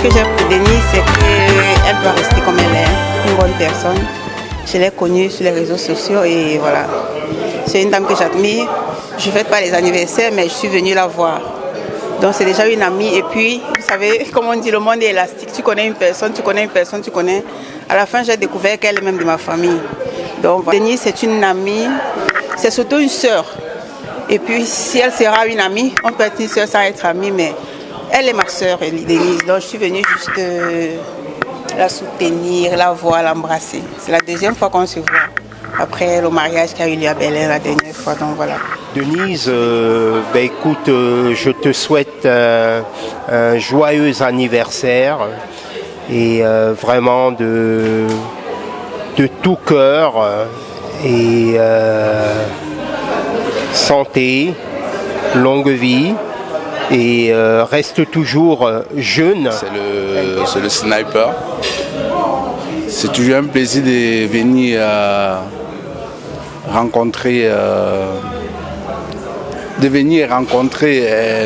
que j'ai pour Denise, c'est qu'elle doit rester comme elle est, une bonne personne. Je l'ai connue sur les réseaux sociaux et voilà. C'est une dame que j'admire. Je ne fête pas les anniversaires, mais je suis venue la voir. Donc c'est déjà une amie. Et puis, vous savez, comme on dit, le monde est élastique. Tu connais une personne, tu connais une personne, tu connais. À la fin, j'ai découvert qu'elle est même de ma famille. Donc Denise, c'est une amie. C'est surtout une sœur. Et puis, si elle sera une amie, on peut être une sœur sans être amie, mais elle est ma sœur, Denise. Donc je suis venue juste la soutenir, la voir, l'embrasser. C'est la deuxième fois qu'on se voit. Après le mariage qui a eu lieu à Bel-Air la dernière fois, donc voilà. Denise, écoute, je te souhaite un joyeux anniversaire et vraiment de tout cœur et santé, longue vie et reste toujours jeune. C'est le sniper. C'est toujours un plaisir de venir rencontrer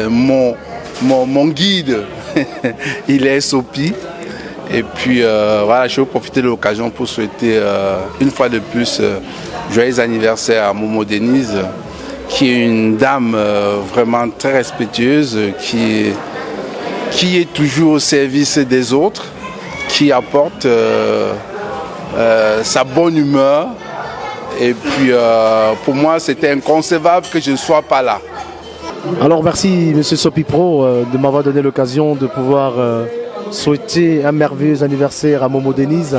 mon guide. Il est Sopi. Et puis voilà, je vais profiter de l'occasion pour souhaiter une fois de plus joyeux anniversaire à Momo Denise, qui est une dame vraiment très respectueuse, qui est toujours au service des autres, qui apporte sa bonne humeur. Et puis pour moi, c'était inconcevable que je ne sois pas là. Alors merci M. Sopipro de m'avoir donné l'occasion de pouvoir souhaiter un merveilleux anniversaire à Momo Denise.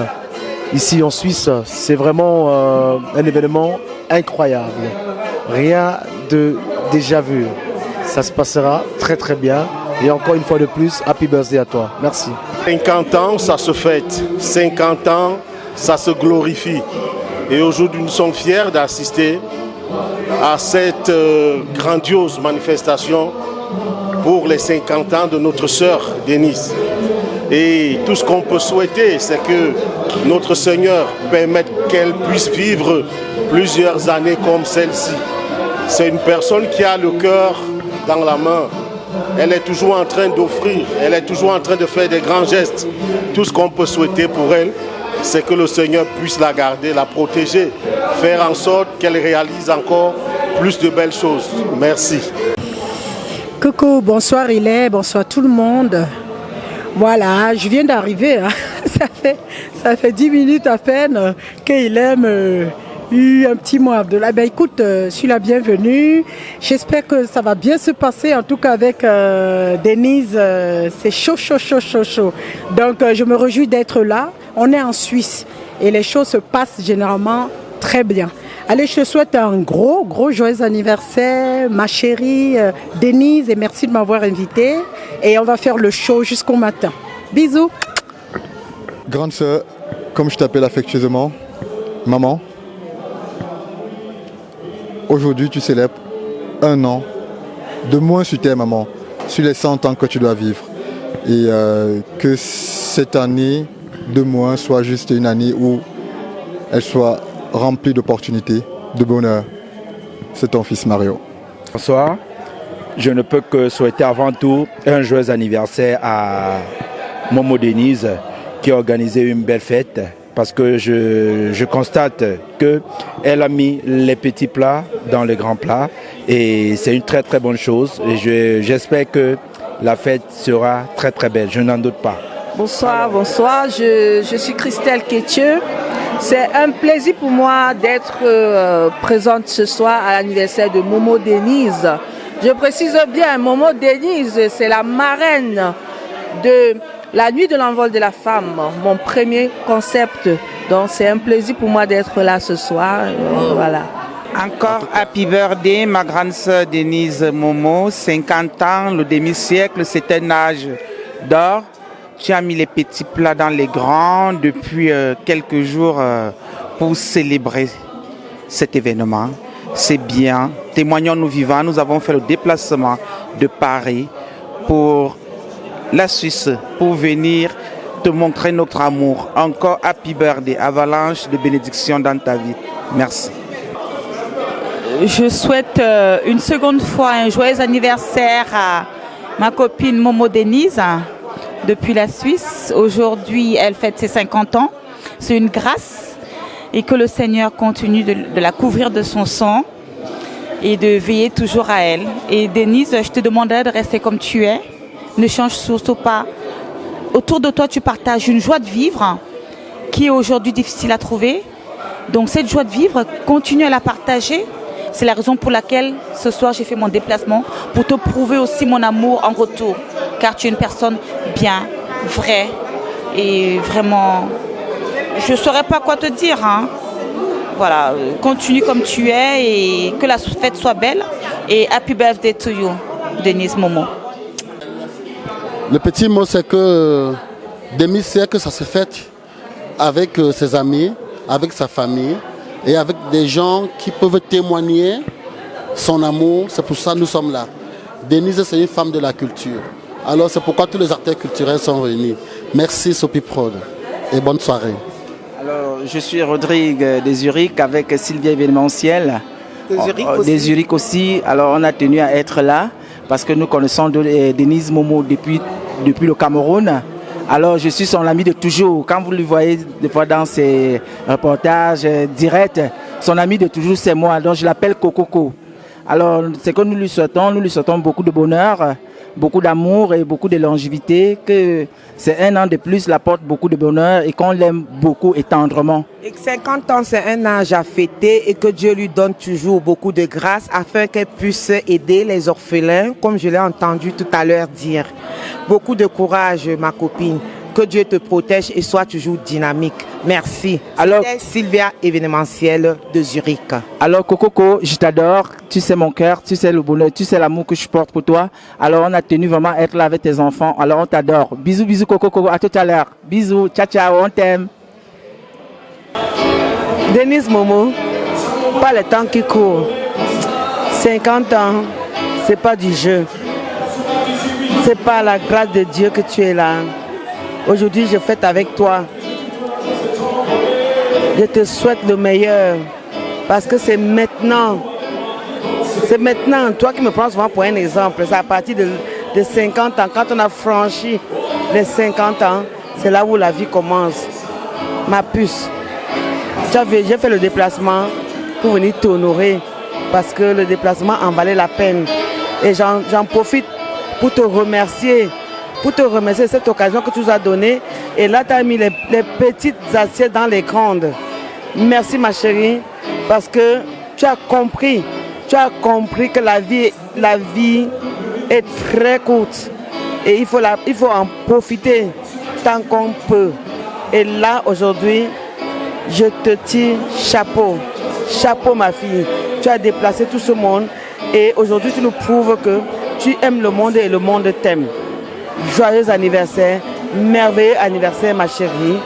Ici en Suisse, c'est vraiment un événement incroyable. Rien de déjà vu. Ça se passera très très bien. Et encore une fois de plus, happy birthday à toi. Merci. 50 ans, ça se fête. 50 ans, ça se glorifie. Et aujourd'hui, nous sommes fiers d'assister à cette grandiose manifestation pour les 50 ans de notre sœur Denise. Et tout ce qu'on peut souhaiter, c'est que notre Seigneur permette qu'elle puisse vivre plusieurs années comme celle-ci. C'est une personne qui a le cœur dans la main. Elle est toujours en train d'offrir, elle est toujours en train de faire des grands gestes. Tout ce qu'on peut souhaiter pour elle, c'est que le Seigneur puisse la garder, la protéger, faire en sorte qu'elle réalise encore plus de belles choses. Merci. Coucou, bonsoir bonsoir tout le monde. Voilà, je viens d'arriver. Hein. Ça fait 10 minutes à peine qu'Ilem eu un petit mot Abdallah. Ben écoute, je suis la bienvenue. J'espère que ça va bien se passer. En tout cas avec Denise, c'est chaud. Donc je me réjouis d'être là. On est en Suisse et les choses se passent généralement très bien. Allez, je te souhaite un gros joyeux anniversaire, ma chérie Denise, et merci de m'avoir invitée. Et on va faire le show jusqu'au matin. Bisous. Grande sœur, comme je t'appelle affectueusement, maman, aujourd'hui tu célèbres 1 an de moins sur terre, maman, sur les 100 ans que tu dois vivre. Et que cette année de moins soit juste une année où elle soit remplie d'opportunités, de bonheur. C'est ton fils Mario. Bonsoir. Je ne peux que souhaiter avant tout un joyeux anniversaire à Momo Denise qui a organisé une belle fête parce que je constate qu'elle a mis les petits plats dans les grands plats et c'est une très très bonne chose et j'espère que la fête sera très très belle, je n'en doute pas. Bonsoir, je suis Christelle Kétieux. C'est un plaisir pour moi d'être présente ce soir à l'anniversaire de Momo Denise. Je précise bien, Momo Denise, c'est la marraine de la nuit de l'envol de la femme, mon premier concept. Donc c'est un plaisir pour moi d'être là ce soir. Voilà. Encore happy birthday, ma grande sœur Denise Momo, 50 ans, le demi-siècle, c'est un âge d'or. Tu as mis les petits plats dans les grands depuis quelques jours pour célébrer cet événement. C'est bien. Témoignons-nous vivants. Nous avons fait le déplacement de Paris pour la Suisse, pour venir te montrer notre amour. Encore happy birthday, avalanche de bénédictions dans ta vie. Merci. Je souhaite une seconde fois un joyeux anniversaire à ma copine Momo Denise. depuis la Suisse. Aujourd'hui, elle fête ses 50 ans. C'est une grâce et que le Seigneur continue de la couvrir de son sang et de veiller toujours à elle. Et Denise, je te demanderai de rester comme tu es. Ne change surtout pas. Autour de toi, tu partages une joie de vivre qui est aujourd'hui difficile à trouver. Donc cette joie de vivre, continue à la partager. C'est la raison pour laquelle ce soir j'ai fait mon déplacement pour te prouver aussi mon amour en retour. Car tu es une personne bien, vraie et vraiment, je ne saurais pas quoi te dire. Voilà, continue comme tu es et que la fête soit belle. Et happy birthday to you, Denise Momo. Le petit mot, c'est que Denise sait que ça se fête avec ses amis, avec sa famille et avec des gens qui peuvent témoigner son amour. C'est pour ça que nous sommes là. Denise, c'est une femme de la culture. Alors c'est pourquoi tous les acteurs culturels sont réunis. Merci Sophie Prod et bonne soirée. Alors, je suis Rodrigue de Zurich avec Sylvia Événementiel. De Zurich aussi. Alors on a tenu à être là parce que nous connaissons Denise Momo depuis le Cameroun. Alors je suis son ami de toujours. Quand vous le voyez des fois dans ses reportages directs, son ami de toujours c'est moi. Donc je l'appelle Coco. Alors c'est que nous lui souhaitons beaucoup de bonheur, beaucoup d'amour et beaucoup de longévité, que c'est un an de plus l'apporte beaucoup de bonheur et qu'on l'aime beaucoup et tendrement. Et que 50 ans, c'est un âge à fêter et que Dieu lui donne toujours beaucoup de grâce afin qu'elle puisse aider les orphelins, comme je l'ai entendu tout à l'heure dire. Beaucoup de courage, ma copine. Que Dieu te protège et soit toujours dynamique. Merci. Alors, Sylvia Événementiel de Zurich. Alors Coco, je t'adore. Tu sais mon cœur, tu sais le bonheur, tu sais l'amour que je porte pour toi. Alors on a tenu vraiment à être là avec tes enfants. Alors on t'adore. Bisous, bisous Coco. À tout à l'heure. Bisous. Ciao, ciao. On t'aime. Denise Momo, pas le temps qui court. 50 ans, c'est pas du jeu. C'est pas la grâce de Dieu que tu es là. Aujourd'hui, je fête avec toi. Je te souhaite le meilleur parce que c'est maintenant. C'est maintenant. Toi qui me prends souvent pour un exemple, c'est à partir de 50 ans, quand on a franchi les 50 ans, c'est là où la vie commence. Ma puce, j'ai fait le déplacement pour venir t'honorer parce que le déplacement en valait la peine. Et j'en profite pour te remercier. Pour te remercier de cette occasion que tu nous as donnée. Et là, tu as mis les petites assiettes dans les grandes. Merci ma chérie, parce que tu as compris que la vie est très courte. Et il faut en profiter tant qu'on peut. Et là, aujourd'hui, je te tire chapeau. Chapeau ma fille. Tu as déplacé tout ce monde. Et aujourd'hui, tu nous prouves que tu aimes le monde et le monde t'aime. Joyeux anniversaire, merveilleux anniversaire ma chérie.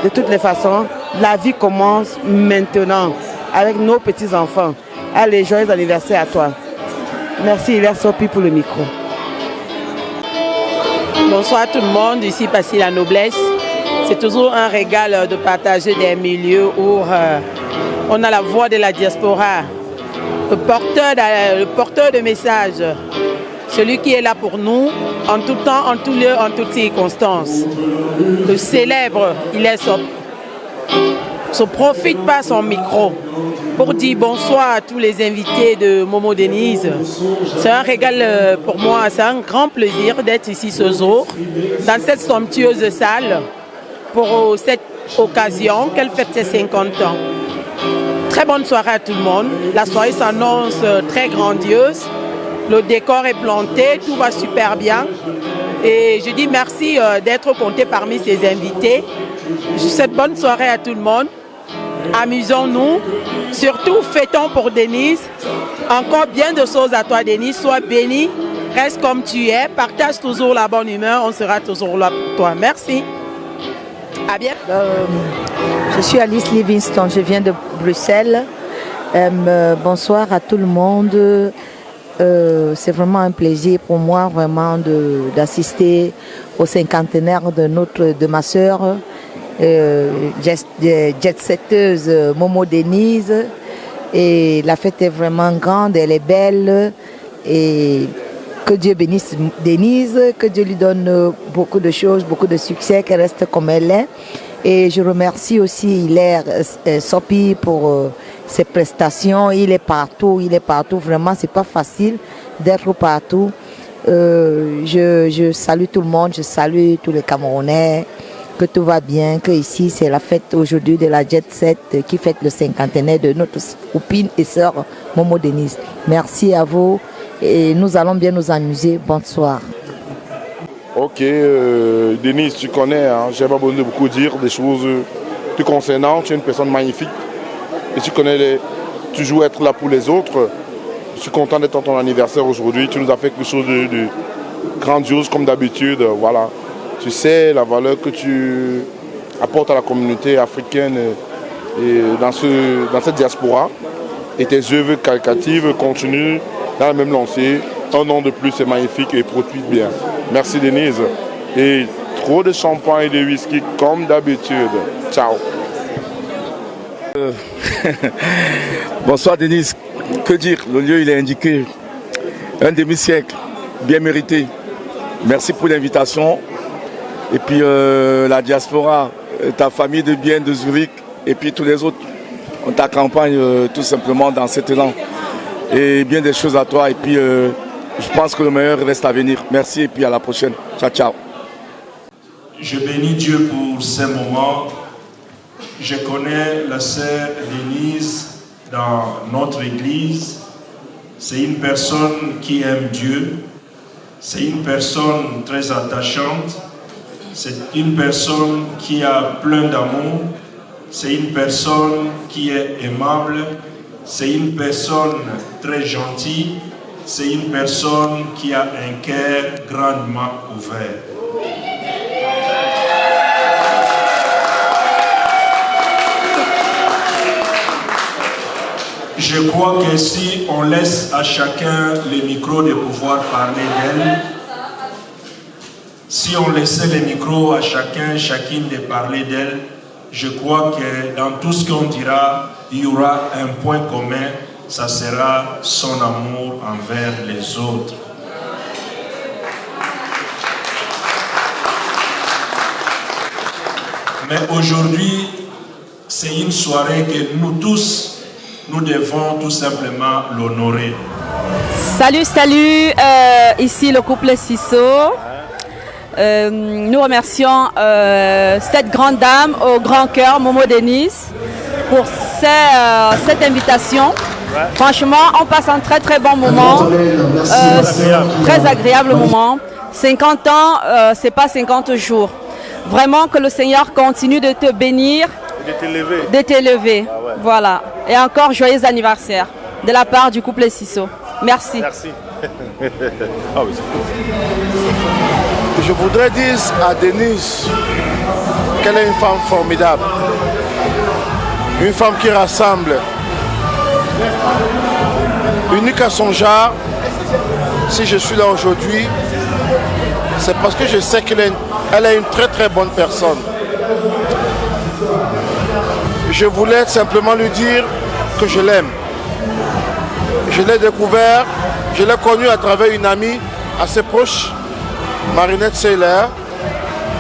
De toutes les façons, la vie commence maintenant avec nos petits-enfants. Allez, joyeux anniversaire à toi. Merci Hilaire Sopi pour le micro. Bonsoir à tout le monde, ici Passy la Noblesse. C'est toujours un régal de partager des milieux où on a la voix de la diaspora, le porteur de messages. Celui qui est là pour nous, en tout temps, en tout lieu, en toutes circonstances. Le célèbre, il est se profite pas son micro pour dire bonsoir à tous les invités de Momo Denise. C'est un régal pour moi, c'est un grand plaisir d'être ici ce jour, dans cette somptueuse salle, pour cette occasion qu'elle fête ses 50 ans. Très bonne soirée à tout le monde. La soirée s'annonce très grandiose. Le décor est planté, tout va super bien. Et je dis merci d'être compté parmi ces invités. Je souhaite bonne soirée à tout le monde. Amusons-nous. Surtout, fêtons pour Denise. Encore bien de choses à toi, Denise. Sois bénie. Reste comme tu es. Partage toujours la bonne humeur. On sera toujours là pour toi. Merci. À bientôt. Je suis Alice Livingston. Je viens de Bruxelles. Bonsoir à tout le monde. C'est vraiment un plaisir pour moi d'assister au cinquantenaire de ma sœur, jet-setteuse Momo Denise. Et la fête est vraiment grande, elle est belle. Et Que Dieu bénisse Denise, que Dieu lui donne beaucoup de choses, beaucoup de succès, qu'elle reste comme elle est. Et je remercie aussi Hilaire Sopi pour ses prestations. Il est partout. Vraiment, c'est pas facile d'être partout. Je salue tout le monde, je salue tous les Camerounais, que tout va bien, que ici c'est la fête aujourd'hui de la Jet Set qui fête le 50aire de notre copine et sœur Momo Denise. Merci à vous et nous allons bien nous amuser. Bonsoir. Ok, Denise, tu connais, hein, je n'ai pas besoin de beaucoup dire des choses te concernant. Tu es une personne magnifique et tu connais toujours être là pour les autres. Je suis content d'être à ton anniversaire aujourd'hui. Tu nous as fait quelque chose de grandiose comme d'habitude. Voilà. Tu sais la valeur que tu apportes à la communauté africaine et dans cette diaspora. Et tes œuvres qualitatives continuent dans la même lancée. Un an de plus, c'est magnifique et profite bien. Merci Denise. Et trop de champagne et de whisky comme d'habitude. Ciao. Bonsoir Denise. Que dire? Le lieu il est indiqué. Un demi-siècle. Bien mérité. Merci pour l'invitation. Et puis la diaspora, ta famille de bien de Zurich et puis tous les autres. On t'accompagne tout simplement dans cet élan. Et bien des choses à toi. Et puis je pense que le meilleur reste à venir. Merci et puis à la prochaine. Ciao, ciao. Je bénis Dieu pour ces moments. Je connais la sœur Denise dans notre église. C'est une personne qui aime Dieu. C'est une personne très attachante. C'est une personne qui a plein d'amour. C'est une personne qui est aimable. C'est une personne très gentille. C'est une personne qui a un cœur grandement ouvert. Je crois que si on laisse à chacun le micro de pouvoir parler d'elle, si on laissait le micro à chacune de parler d'elle, je crois que dans tout ce qu'on dira, il y aura un point commun, ça sera son amour envers les autres. Mais aujourd'hui, c'est une soirée que nous tous, nous devons tout simplement l'honorer. Salut, ici le couple Sisso. Nous remercions cette grande dame au grand cœur, Momo Denise, pour cette invitation. Franchement, on passe un très très bon moment, très agréable moment. 50 ans, c'est pas 50 jours. Vraiment que le Seigneur continue de te bénir, de t'élever. Ah ouais. Voilà. Et encore joyeux anniversaire de la part du couple Sisso. Merci. Merci. Ah oui, je voudrais dire à Denise qu'elle est une femme formidable. Une femme qui rassemble. Unique à son genre. Si je suis là aujourd'hui, c'est parce que je sais qu'elle est une très très bonne personne. Je voulais simplement lui dire que je l'aime. Je l'ai découvert, je l'ai connue à travers une amie assez proche, Marinette Seyler,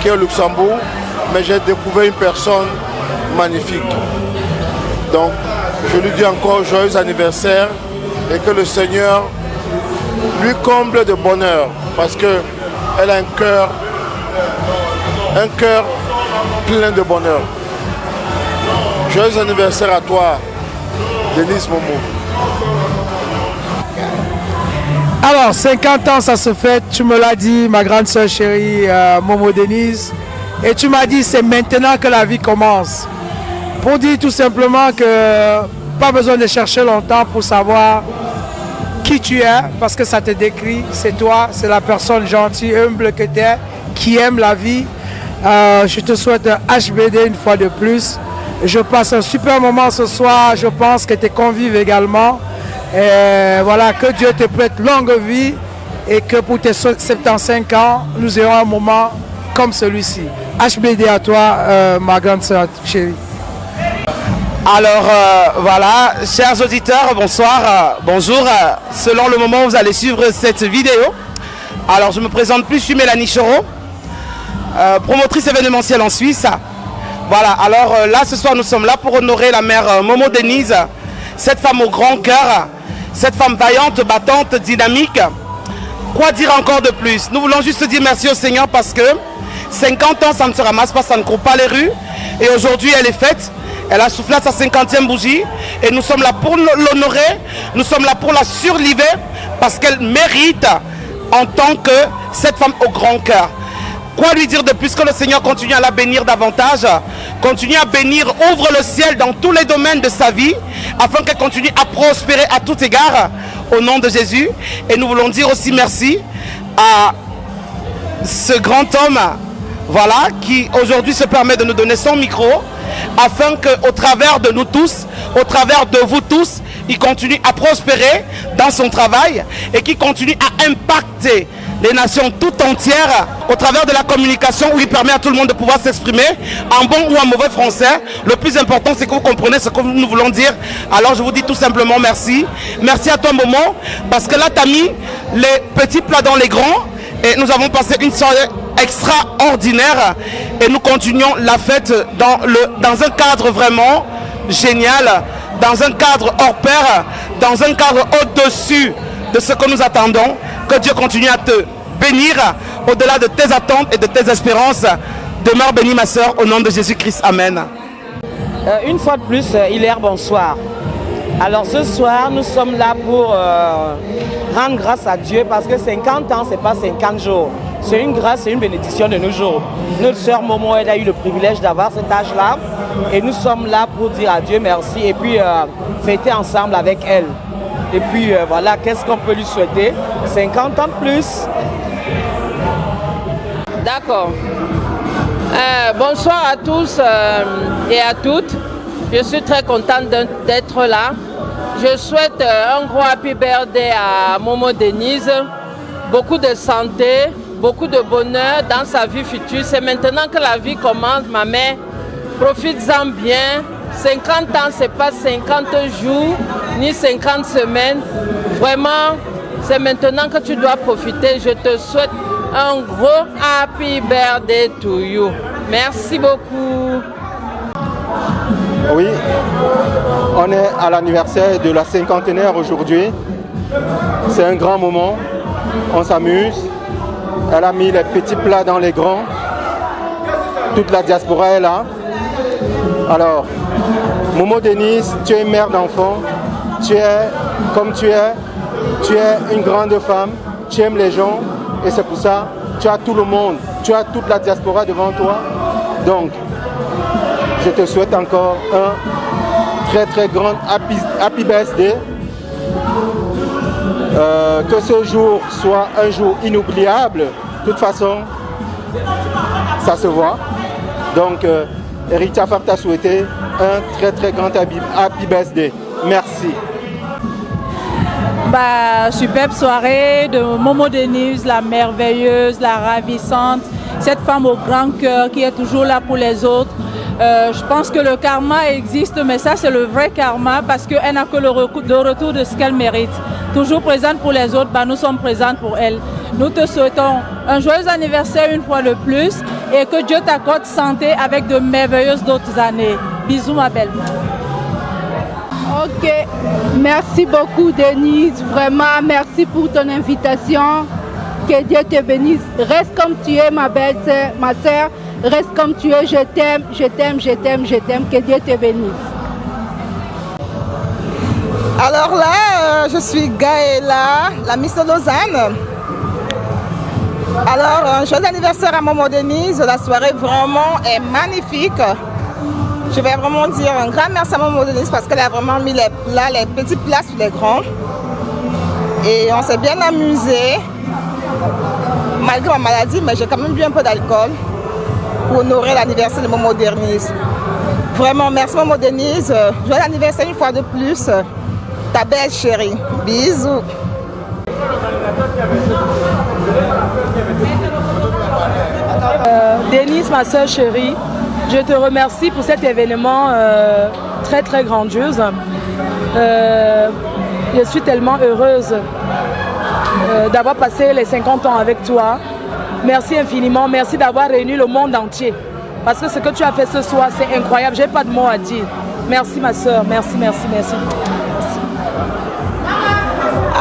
qui est au Luxembourg, mais j'ai découvert une personne magnifique. Donc, je lui dis encore joyeux anniversaire et que le Seigneur lui comble de bonheur parce qu'elle a un cœur plein de bonheur. Joyeux anniversaire à toi, Denise Momo. Alors, 50 ans, ça se fait, tu me l'as dit, ma grande soeur chérie, Momo Denise. Et tu m'as dit, c'est maintenant que la vie commence. Pour dire tout simplement que pas besoin de chercher longtemps pour savoir qui tu es, parce que ça te décrit, c'est toi, c'est la personne gentille, humble que tu es, qui aime la vie. Je te souhaite un HBD une fois de plus. Je passe un super moment ce soir, je pense que tes convives également. Et voilà, que Dieu te prête longue vie et que pour tes 75 ans, nous ayons un moment comme celui-ci. HBD à toi, ma grande soeur chérie. Alors voilà, chers auditeurs, bonsoir, bonjour. Selon le moment où vous allez suivre cette vidéo, Alors je me présente plus, je suis Mélanie Choro, promotrice événementielle en Suisse. Voilà, alors là ce soir nous sommes là pour honorer la mère Momo Denise, cette femme au grand cœur, cette femme vaillante, battante, dynamique. Quoi dire encore de plus? Nous voulons juste dire merci au Seigneur parce que 50 ans ça ne se ramasse pas, ça ne court pas les rues. Et aujourd'hui elle est faite, elle a soufflé à sa 50e bougie. Et nous sommes là pour l'honorer, nous sommes là pour la surliver parce qu'elle mérite en tant que cette femme au grand cœur. Quoi lui dire de plus que le Seigneur continue à la bénir davantage, continue à bénir, ouvre le ciel dans tous les domaines de sa vie, afin qu'elle continue à prospérer à tout égard, au nom de Jésus. Et nous voulons dire aussi merci à ce grand homme, voilà, qui aujourd'hui se permet de nous donner son micro, afin qu'au travers de nous tous, au travers de vous tous, il continue à prospérer dans son travail et qui continue à impacter les nations tout entières au travers de la communication où il permet à tout le monde de pouvoir s'exprimer en bon ou en mauvais français. Le plus important, c'est que vous comprenez ce que nous voulons dire. Alors je vous dis tout simplement merci. Merci à toi Momo, parce que là tu as mis les petits plats dans les grands et nous avons passé une soirée extraordinaire et nous continuons la fête dans un cadre vraiment génial, dans un cadre hors pair, dans un cadre au-dessus de ce que nous attendons. Que Dieu continue à te bénir au-delà de tes attentes et de tes espérances. Demeure bénie ma soeur, au nom de Jésus-Christ. Amen. Une fois de plus, Hilaire, bonsoir. Alors ce soir, nous sommes là pour rendre grâce à Dieu parce que 50 ans, ce n'est pas 50 jours. C'est une grâce, c'est une bénédiction de nos jours. Notre sœur Momo, elle a eu le privilège d'avoir cet âge-là et nous sommes là pour dire à Dieu merci et puis fêter ensemble avec elle. Et puis voilà, qu'est-ce qu'on peut lui souhaiter? 50 ans de plus. D'accord. Bonsoir à tous et à toutes. Je suis très contente d'être là. Je souhaite un gros happy birthday à Momo Denise. Beaucoup de santé, beaucoup de bonheur dans sa vie future. C'est maintenant que la vie commence, ma mère. Profites-en bien. 50 ans, ce n'est pas 50 jours, ni 50 semaines. Vraiment, c'est maintenant que tu dois profiter. Je te souhaite un gros happy birthday to you. Merci beaucoup. Oui, on est à l'anniversaire de la cinquantenaire aujourd'hui. C'est un grand moment. On s'amuse. Elle a mis les petits plats dans les grands. Toute la diaspora est là. Alors, Momo Denise, tu es mère d'enfant, tu es comme tu es une grande femme, tu aimes les gens et c'est pour ça que tu as tout le monde, tu as toute la diaspora devant toi. Donc, je te souhaite encore un très très grand happy birthday. Que ce jour soit un jour inoubliable. De toute façon, ça se voit. Donc, Eric Afar t'a souhaité un très très grand happy birthday. Merci. Superbe soirée de Momo Denise, la merveilleuse, la ravissante, cette femme au grand cœur qui est toujours là pour les autres. Je pense que le karma existe, mais ça c'est le vrai karma parce qu'elle n'a que le retour de ce qu'elle mérite. Toujours présente pour les autres, nous sommes présentes pour elle. Nous te souhaitons un joyeux anniversaire une fois de plus et que Dieu t'accorde santé avec de merveilleuses d'autres années. Bisous ma belle. Ok, merci beaucoup Denise, vraiment merci pour ton invitation. Que Dieu te bénisse. Reste comme tu es ma belle sœur, ma sœur. Reste comme tu es, je t'aime, je t'aime, je t'aime, je t'aime. Que Dieu te bénisse. Alors là, je suis Gaëla, la Miss de Lausanne. Alors, joyeux anniversaire à Momo Denise. La soirée vraiment est magnifique. Je vais vraiment dire un grand merci à Momo Denise parce qu'elle a vraiment mis les petits plats sur les grands. Et on s'est bien amusé. Malgré ma maladie, mais j'ai quand même bu un peu d'alcool pour honorer l'anniversaire de Momo Denise. Vraiment, merci Momo Denise. Joyeux anniversaire une fois de plus. Ta belle chérie. Bisous. Denise, ma soeur chérie, je te remercie pour cet événement très très grandiose. Je suis tellement heureuse d'avoir passé les 50 ans avec toi. Merci infiniment, merci d'avoir réuni le monde entier. Parce que ce que tu as fait ce soir, c'est incroyable. Je n'ai pas de mots à dire. Merci ma soeur, merci.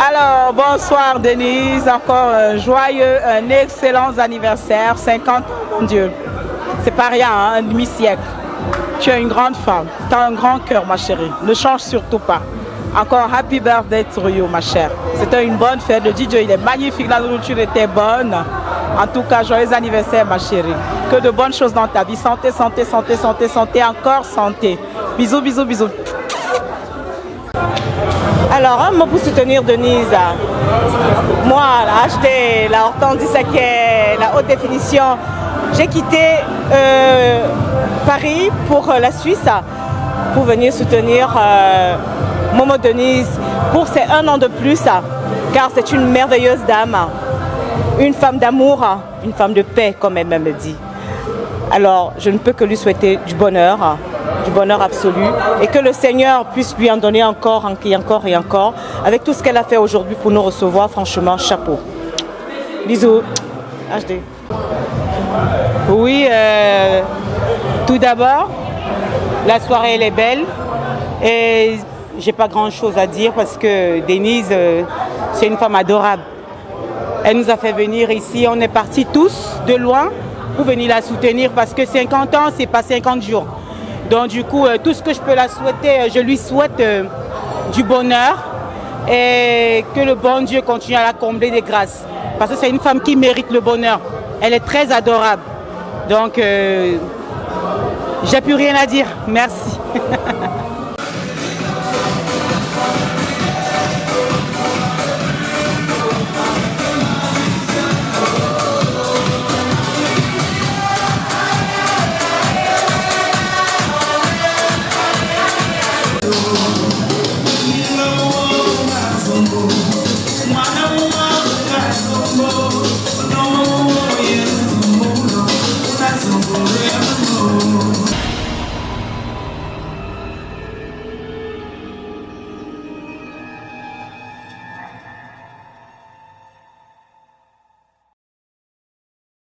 Alors, bonsoir Denise, encore un joyeux, un excellent anniversaire, 50 ans, mon Dieu. C'est pas rien, hein, un demi-siècle. Tu es une grande femme, tu as un grand cœur ma chérie, ne change surtout pas. Encore happy birthday to you ma chère. C'était une bonne fête, le DJ il est magnifique, la nourriture était bonne. En tout cas, joyeux anniversaire ma chérie. Que de bonnes choses dans ta vie, santé, encore santé. Bisous. Alors, un mot pour soutenir Denise. Moi, là, j'étais la Hortense Dissaquet, la haute définition. J'ai quitté Paris pour la Suisse pour venir soutenir Momo Denise pour ses 1 an de plus, car c'est une merveilleuse dame, une femme d'amour, une femme de paix, comme elle me dit. Alors, je ne peux que lui souhaiter du bonheur absolu, et que le Seigneur puisse lui en donner encore, avec tout ce qu'elle a fait aujourd'hui pour nous recevoir, franchement, chapeau. Bisous. HD. Oui, tout d'abord, la soirée elle est belle et j'ai pas grand chose à dire parce que Denise, c'est une femme adorable. Elle nous a fait venir ici, on est partis tous de loin pour venir la soutenir parce que 50 ans, c'est pas 50 jours. Donc du coup, tout ce que je peux la souhaiter, je lui souhaite du bonheur et que le bon Dieu continue à la combler des grâces. Parce que c'est une femme qui mérite le bonheur. Elle est très adorable. Donc, j'ai plus rien à dire. Merci.